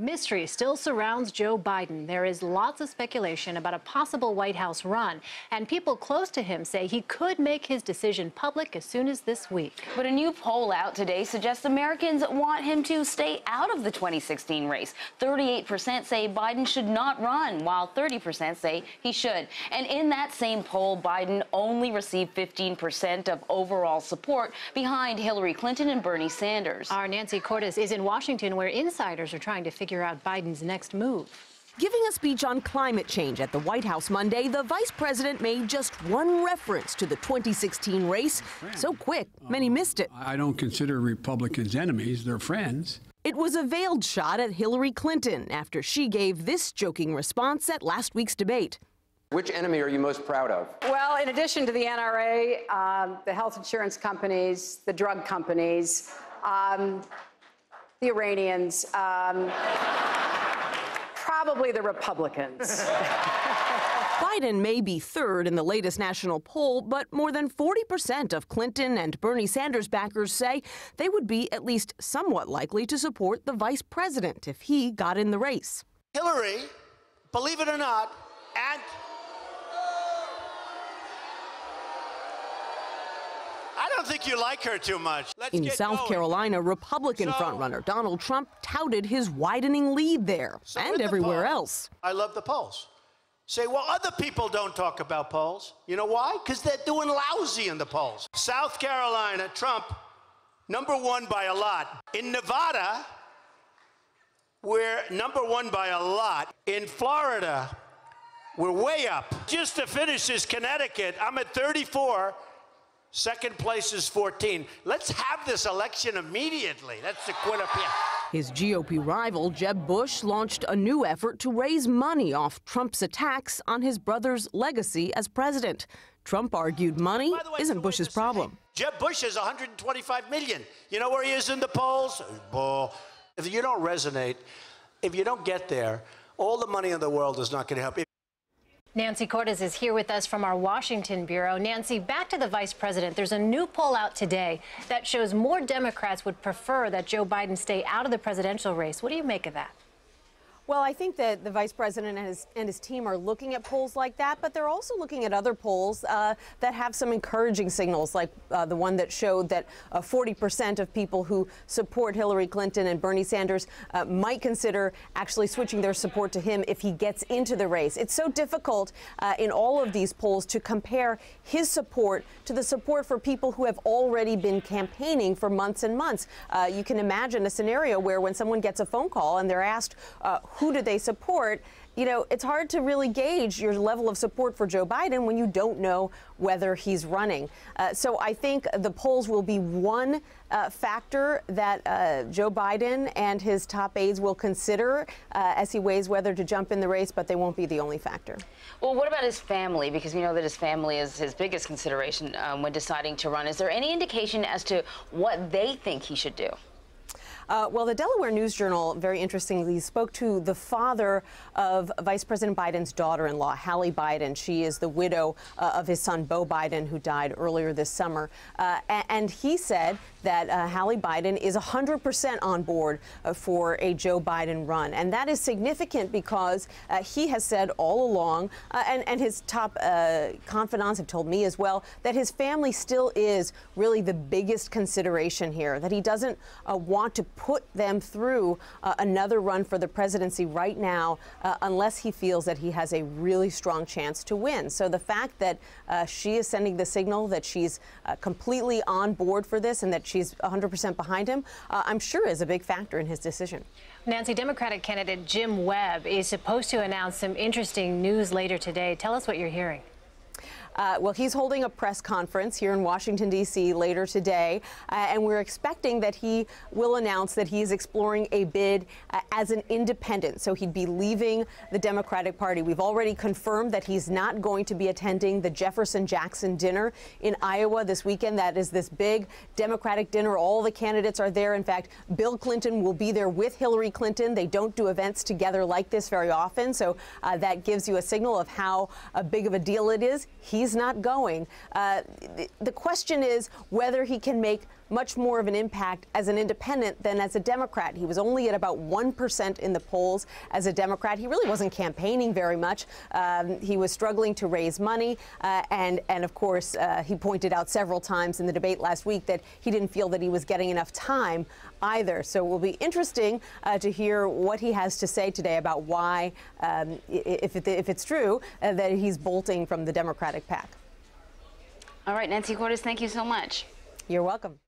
Mystery still surrounds Joe Biden. There is lots of speculation about a possible White House run, and people close to him say he could make his decision public as soon as this week. But a new poll out today suggests Americans want him to stay out of the 2016 race. 38% say Biden should not run, while 30% say he should. And in that same poll, Biden only received 15% of overall support behind Hillary Clinton and Bernie Sanders. Our Nancy Cordes is in Washington, where insiders are trying to figure out Biden's next move. Giving a speech on climate change at the White House Monday, the vice president made just one reference to the 2016 race. So quick, many missed it. I don't consider Republicans enemies, they're friends. It was a veiled shot at Hillary Clinton after she gave this joking response at last week's debate. Which enemy are you most proud of? Well, in addition to the NRA, the health insurance companies, the drug companies, the Iranians, probably the Republicans. Biden may be third in the latest national poll, but more than 40% of Clinton and Bernie Sanders backers say they would be at least somewhat likely to support the vice president if he got in the race. Hillary, believe it or not, and I don't think you like her too much. In South Carolina, Republican frontrunner Donald Trump touted his widening lead there and everywhere else. I love the polls. Say, well, other people don't talk about polls. You know why? Because they're doing lousy in the polls. South Carolina, Trump, #1 by a lot. In Nevada, we're #1 by a lot. In Florida, we're way up. Just to finish is Connecticut. I'm at 34. Second place is 14. Let's have this election immediately. That's the Quinnipiac. His GOP rival, Jeb Bush, launched a new effort to raise money off Trump's attacks on his brother's legacy as president. Trump argued money isn't Bush's problem. Jeb Bush has 125 million. You know where he is in the polls? Bull. If you don't resonate, if you don't get there, all the money in the world is not going to help. Nancy Cordes is here with us from our Washington bureau. Nancy, back to the vice president. There's a new poll out today that shows more Democrats would prefer that Joe Biden stay out of the presidential race. What do you make of that? Well, I think that the vice president and his team are looking at polls like that, but they're also looking at other polls that have some encouraging signals, like the one that showed that 40% of people who support Hillary Clinton and Bernie Sanders might consider actually switching their support to him if he gets into the race. It's so difficult in all of these polls to compare his support to the support for people who have already been campaigning for months and months. You can imagine a scenario where when someone gets a phone call and they're asked who do they support, you know, it's hard to really gauge your level of support for Joe Biden when you don't know whether he's running. So I think the polls will be one factor that Joe Biden and his top aides will consider as he weighs whether to jump in the race, but they won't be the only factor. Well, what about his family? Because we know that his family is his biggest consideration when deciding to run. Is there any indication as to what they think he should do? Well, the Delaware News Journal, very interestingly, spoke to the father of Vice President Biden's daughter-in-law, Hallie Biden. She is the widow of his son, Beau Biden, who died earlier this summer. And he said that Hallie Biden is 100% on board for a Joe Biden run. And that is significant because he has said all along, and his top confidants have told me as well, that his family still is really the biggest consideration here, that he doesn't want to put them through another run for the presidency right now unless he feels that he has a really strong chance to win. So the fact that she is sending the signal that she's completely on board for this and that she's 100% behind him, I'm sure is a big factor in his decision. Nancy, Democratic candidate Jim Webb is supposed to announce some interesting news later today. Tell us what you're hearing. Well, he's holding a press conference here in Washington, D.C. later today, and we're expecting that he will announce that he is exploring a bid as an independent. So he'd be leaving the Democratic Party. We've already confirmed that he's not going to be attending the Jefferson-Jackson dinner in Iowa this weekend. That is this big Democratic dinner. All the candidates are there. In fact, Bill Clinton will be there with Hillary Clinton. They don't do events together like this very often, so that gives you a signal of how big of a deal it is. He's not going. The question is whether he can make much more of an impact as an independent than as a Democrat. He was only at about 1% in the polls as a Democrat. He really wasn't campaigning very much. He was struggling to raise money. And of course, he pointed out several times in the debate last week that he didn't feel that he was getting enough time either. So it will be interesting to hear what he has to say today about why, if it's true, that he's bolting from the Democratic pack. All right, Nancy Cordes, thank you so much. You're welcome.